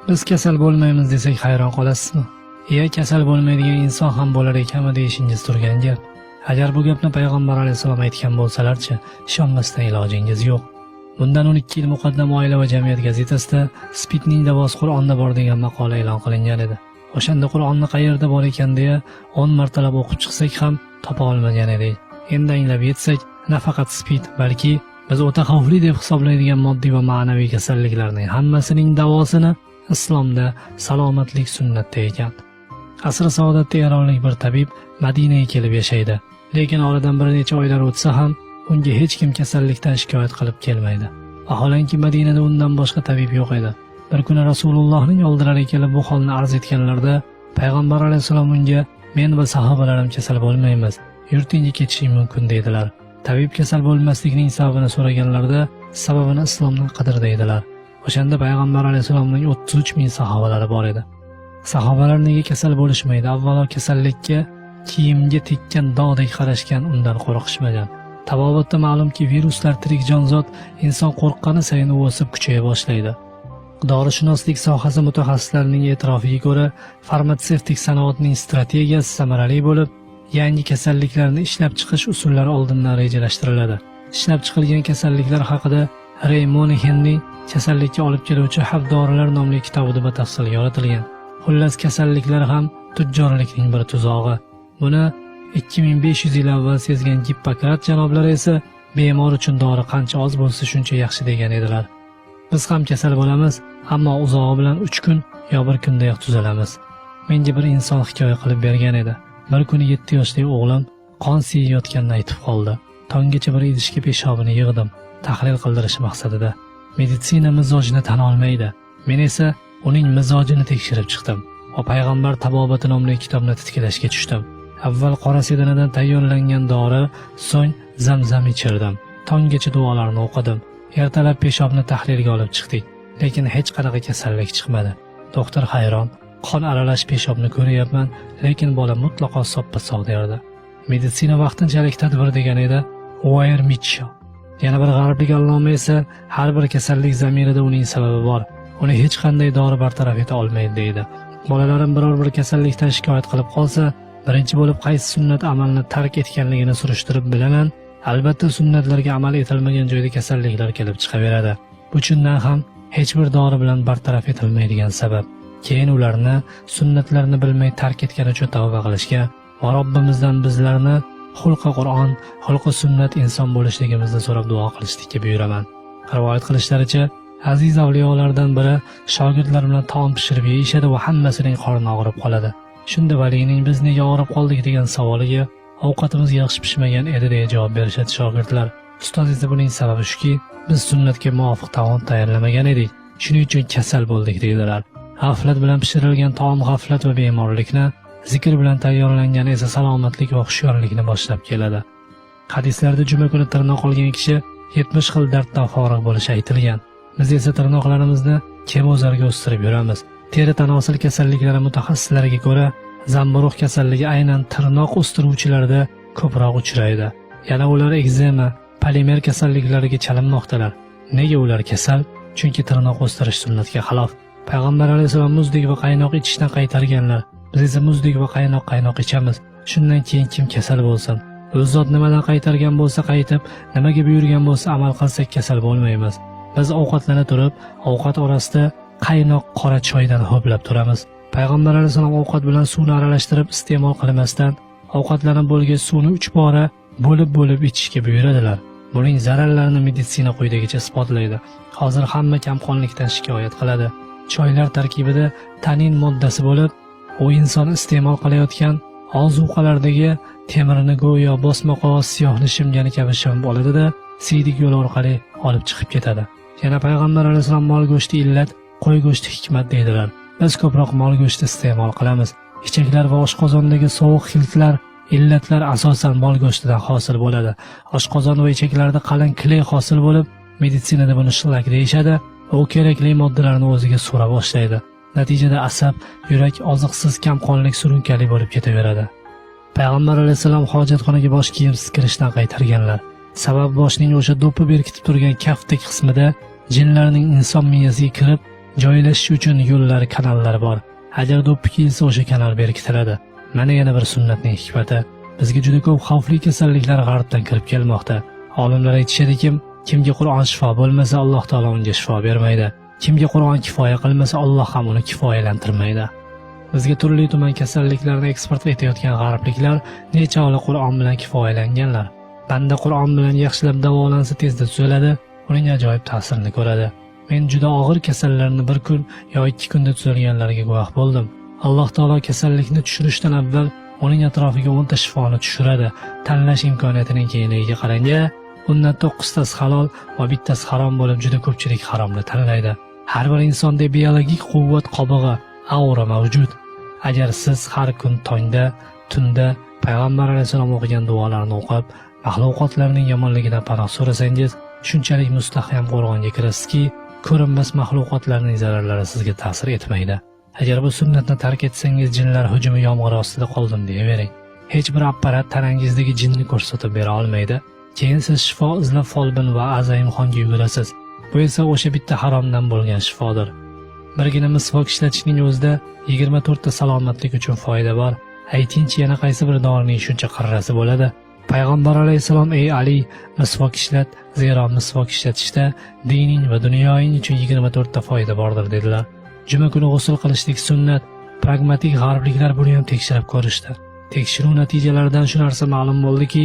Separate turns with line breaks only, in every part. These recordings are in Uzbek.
Biz kasal bo'lmaymiz desak hayron qolasizmi? Kasal bo'lmaydigan inson ham bo'lar ekanmi deyishingiz turgan gap. Agar bu gapni payg'ambar alayhisalom aytgan bo'lsalarchi, ishonmasdan ilojingiz yo'q. Bundan 12 yil muqaddam Oila va jamiyat gazetasida SPIDning davosi Qur'onda bor degan maqola e'lon qilingan edi. O'shanda Qur'onni qayerda bor ekan deya 10 martalab o'qib chiqsak ham topa olmagan edik. Endi anglab yetsak, nafaqat SPID, balki biz o'ta xavfli deb hisoblaydigan moddiy va ma'naviy kasalliklarning hammasining davosini islomda salomatlik sunnatda ekan. Asr saodatda eronlik bir tabib Madinaga kelib yashaydi. Lekin oradan bir necha oylar o'tsa ham unga hech kim kasallikdan shikoyat qilib kelmaydi. Vaholanki Madinada undan boshqa tabib yo'q edi. Bir kuni Rasulullohning oldilariga kelib bu holni arz etganlarida payg'ambar alayhisalom unga men va sahobalarim kasal bo'lmaymiz, yurtingga ketishing mumkin dedilar. Tabib kasal bo'lmaslikning sababini so'raganlarida sababini islomdan qidir dedilar. O'shanda payg'ambar alayhisalomning 33 ming sahobalari bor edi. Sahobalar nega kasal bo'lishmaydi? Avvalo kasallikka kiyimga tekkan dog'dek qarashgan, undan qo'rqishmagan. Tabobatda ma'lumki viruslar tirik jonzot, inson qo'rqqani sayin u o'sib kuchaya boshlaydi. Dorishunoslik sohasi mutaxassislarining e'tirofiga ko'ra, farmatsevtik sanoatning strategiyasi samarali bo'lib, yangi kasalliklarni ishlab chiqish usullari oldindan rejalashtiriladi. Ishlab chiqilgan kasalliklar haqida Ray Monahanning kasallikka olib keluvchi xavf dorilar nomli kitobida batafsil yoritilgan. Xullas, kasalliklar ham tujjorlikning bir tuzog'i. Buni 2500 yil avval sezgan Gippokrat janoblari esa bemor uchun dori qancha oz bo'lsa shuncha yaxshi degan edilar. Biz ham kasal bo'lamiz, ammo uzog'i bilan 3 kun yo 1 kundayoq tuzalamiz. Menga bir inson hikoya qilib bergan edi. Bir kuni 7 yoshli o'g'lim qon siyayotganini aytib qoldi. Tonggacha bir idishga peshobini yig'dim, tahlil qildirish maqsadida. Meditsina mizojini tan olmaydi. Men esa uning mizojini tekshirib chiqdim va payg'ambar tabobati nomli kitobni titkilashga tushdim. Avval qora sedanadan tayyorlangan dori, so'ng zamzam ichirdim. Tonggacha duolarni o'qidim. Ertalab peshobni tahlilga olib chiqdik, lekin hech qanaqa kasallik chiqmadi. Doktor hayron, qon aralash peshobni ko'ryapman, lekin bola mutlaqo soppa-sog' derdi. Meditsina vaqtinchalik tadbir degan edi, Wire Mitchell. Yana bir g'arblik alloma esa har bir kasallik zamirida uning sababi bor. Uni hech qanday dori bartaraf eta olmaydi deydi. Bolalarim biror bir kasallikdan shikoyat qilib qolsa, birinchi bo'lib qaysi sunnat amalni tark etganligini surishtirib bilaman. Albatta sunnatlarga amal etilmagan joyda kasalliklar kelib chiqaveradi. Bu chundan ham hech bir dori bilan bartaraf etilmaydigan sabab. Keyin ularni sunnatlarni bilmay tark etgani uchun tavba qilishga va Robbimizdan bizlarni xulqi Qur'on, xulqi sunnat inson bo'lishligimizni so'rab duo qilishlikka buyuraman. Rivoyat qilishlaricha, aziz avliyolardan biri shogirdlar bilan taom pishirib yeyishadi va hammasining qorni og'rib qoladi. Shunda valining biz nega og'rib qoldik degan savoliga ovqatimiz yaxshi pishmagan edi deya javob berishadi shogirdlar. Ustoz esa buning sababi shuki, biz sunnatga muvofiq taom tayyorlamagan edik. Shuning uchun kasal bo'ldik deydilar. G'aflat bilan pishirilgan taom g'aflat va bemorlikni, zikr bilan tayyorlangan esa salomatlik va hushyorlikni boshlab keladi. Hadislarda juma kuni tirnoq olgan kishi 70 xil darddan forig' bo'lishi aytilgan. Biz esa tirnoqlarimizni kebozlarga o'stirib yuramiz. Teri tanosil kasalliklari mutaxassislariga ko'ra, zamburug' kasalligi aynan tirnoq o'stiruvchilarda ko'proq uchraydi. Yana ular ekzema, polimer kasalliklariga chalinmoqdalar. Nega ular kasal? Chunki tirnoq o'stirish sunnatga xilof. Payg'ambar alayhisalom muzdek va qaynoq ichishdan qaytarganlar. Biz esa muzdek va qaynoq ichamiz. Shundan keyin kim kasal bo'lsin? O'z zot nimadan qaytargan bo'lsa qaytib, nimaga buyurgan bo'lsa amal qilsak kasal bo'lmaymiz. Biz ovqatlana turib, ovqat orasida qaynoq qora choydan ho'plab turamiz. Payg'ambar alayhisalom ovqat bilan suvni aralashtirib iste'mol qilmasdan, ovqatlarni bo'lgan suvni 3 bora bo'lib ichishga buyuradilar. Buning zararlarini meditsina quyidagicha isbotlaydi. Hozir hamma kamqonlikdan shikoyat qiladi. Choylar tarkibida tanin moddasi bo'lib, u inson iste'mol qilayotgan ozuqalardagi temirni go'yo bosma qog'oz siyohni shimgani kabi shimib oladi-da, siydik yo'l orqali olib chiqib ketadi. Yana payg'ambar alayhisalom mol go'shti illat, qo'y go'shti hikmat deydilar. Biz ko'proq mol go'shti iste'mol qilamiz. Ichaklar va oshqozondagi sovuq hiltlar, illatlar asosan mol go'shtidan hosil bo'ladi. Oshqozon va ichaklarda qalin kley hosil bo'lib, meditsinada buni shlak deyishadi. U kerakli moddalarni o'ziga so'ra boshlaydi. Natijada asab, yurak oziqsiz kamqonlik surunkali bo'lib ketaveradi. Payg'ambar alayhisalom hojatxonaga bosh kiyimsiz kirishdan qaytarganlar. Sabab boshning o'sha do'ppi berkitib turgan kaftdek qismida jinlarning inson miyasiga kirib, Joylashish uchun yo'llar, kanallar bor. Agar do'ppi kelsa o'sha kanal berkitiladi. Mana yana bir sunnatning hikmati. Bizga juda ko'p xavfli kasalliklar g'arbdan kirib kelmoqda. Olimlar aytishadiki, kimga Qur'on shifo bo'lmasa, Alloh taolo unga shifo bermaydi. Kimga Qur'on kifoya qilmasa, Alloh ham uni kifoyalantirmaydi. Bizga turli tuman kasalliklarni eksport etayotgan g'arbliklar necha ola Qur'on bilan kifoyalanganlar. Banda Qur'on bilan yaxshilab davolansa tezda tuzaladi, uning ajoyib ta'sirini ko'radi. Men juda og'ir kasallarni bir kun yo 2 kunda tuzalganlarga guvoh bo'ldim. Alloh taolo kasallikni tushirishdan avval uning atrofiga 10 ta shifoni tushiradi. Tanlash imkoniyatining kengligiga qarang-a, undan 9 tasi halol va bittasi harom bo'lib, juda ko'pchilik haromni tanlaydi. Har bir insonda biologik quvvat qobig'i, aura mavjud. Agar siz har kun tongda, tunda payg'ambar alayhisalom o'qigan duolarni o'qib, maxluqotlarning yomonligidan panoh so'rasangiz, shunchalik mustahkam qo'rg'onga kirasizki, ko'rinmas maxluqotlarning zararlari sizga ta'sir etmaydi. Agar bu sunnatni tark etsangiz, jinlar hujumi yomg'iri ostida qoldim deyavering. Hech bir apparat tanangizdagi jinni ko'rsatib bera olmaydi. Keyin siz shifo izlab folbin va azayimxonga yugurasiz. Bu esa o'sha bitta haromdan bo'lgan shifodir. Birgina misvok ishlatishning o'zida 24 ta salomatlik uchun foyda bor. Aytingchi, yana qaysi bir dorining shuncha qirrasi bo'ladi? Payg'ambar alayhisalom: "Ey Ali, misvok ishlat, zero misvok ishlatishda dining va dunyoing uchun 24 ta foyda bordir" dedilar. Juma kuni g'usl qilishlik sunnat. Pragmatik g'arbliklar buni ham tekshirib ko'rishdi. Tekshiruv natijalaridan shu narsa ma'lum bo'ldiki,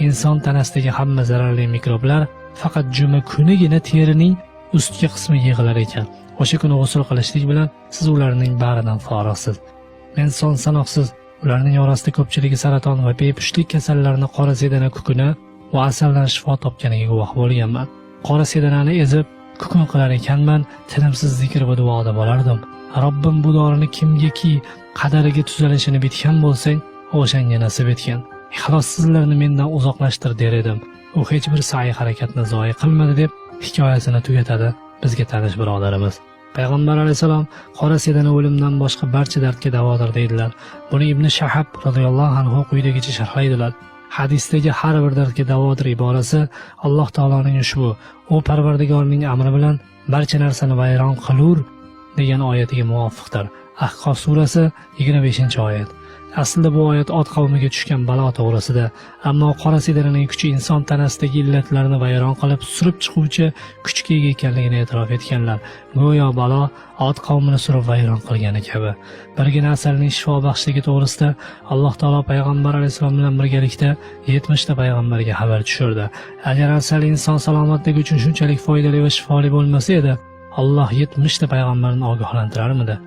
inson tanasidagi hamma zararli mikroblar faqat juma kunigina terining ustki qismiga yig'ilar ekan. O'sha kuni g'usl qilishlik bilan siz ularning baridan forig'siz. Men son sanoqsiz ularning orasida ko'pchiligi saraton va bepushtlik kasallarini qora sedana kukuni va asaldan shifo topganiga guvoh bo'lganman. Qora sedanani ezib kukun qilar ekanman, tinimsiz zikr va duoda bo'lardim. Robbim bu dorini kimgaki qadariga tuzalishini bitgan bo'lsang, o'shanga nasib etgan. Ixlossizlarni mendan uzoqlashtir der edim. U hech bir sa'iy harakatni zoyi qilmadi deb hikoyasini tugatadi bizga tanish birodarimiz. Payg'ambar alayhisalom qora sedana o'limdan boshqa barcha dardga davodir deydilar. Buni Ibn Shahab radhiyallohu anhu quyidagicha sharhlaydilar. Hadisdagi har bir dardga davodir iborasi Alloh taoloning ushbu u Parvardigorning amri bilan barcha narsani vayron qilur degan oyatiga muvofiqdir. Ahqof surasi 25-oyat. Aslida bu oyat Ot qavmiga tushgan balo to'g'risida, ammo qora sedananing kuchi inson tanasidagi illatlarni vayron qilib surib chiquvchi kuchga ega ekanligini e'tirof etganlar. Go'yo balo Ot qavmini surib vayron qilgani kabi. Birgina asalning shifo baxshligi to'g'risida Alloh taolo payg'ambar alayhisalom bilan birgalikda 70 ta payg'ambarga xabar tushirdi. Agar asal inson salomatligi uchun shunchalik foydali va shifoli bo'lmasa edi, Alloh 70 ta payg'ambarni ogohlantirarmidi?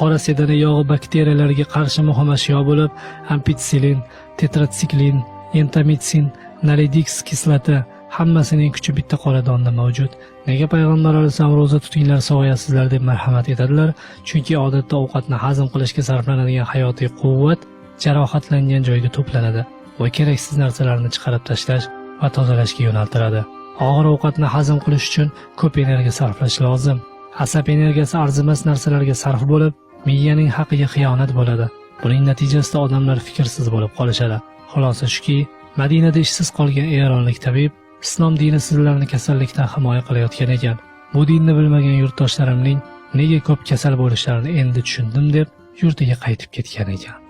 Qora sedana yog'i bakteriyalarga qarshi muhim ashyo bo'lib, ampitsilin, tetratsiklin, entamitsin, nalidix kislota hammasining kuchi bitta qora donda mavjud. Nega payg'ambar alayhisalom roza tutinglar, sog'ayasizlar deb marhamat etadilar? Chunki odatda ovqatni hazm qilishga sarflanadigan hayotiy quvvat jarohatlangan joyga to'planadi va keraksiz narsalarni chiqarib tashlash va tozalashga yo'naltiradi. Og'ir ovqatni hazm qilish uchun ko'p energiya sarflash lozim. Asab energiyasi arzimas narsalarga sarf bo'lib, miyaning haqqiga xiyonat bo'ladi. Buning natijasida odamlar fikrsiz bo'lib qolishadi. Xulosa shuki, Madinada ishsiz qolgan eronlik tabib islom dini sizlarni kasallikdan himoya qilayotgan ekan. Bu dinni bilmagan yurtdoshlarimning nega ko'p kasal bo'lishlarini endi tushundim deb yurtiga qaytib ketgan ekan.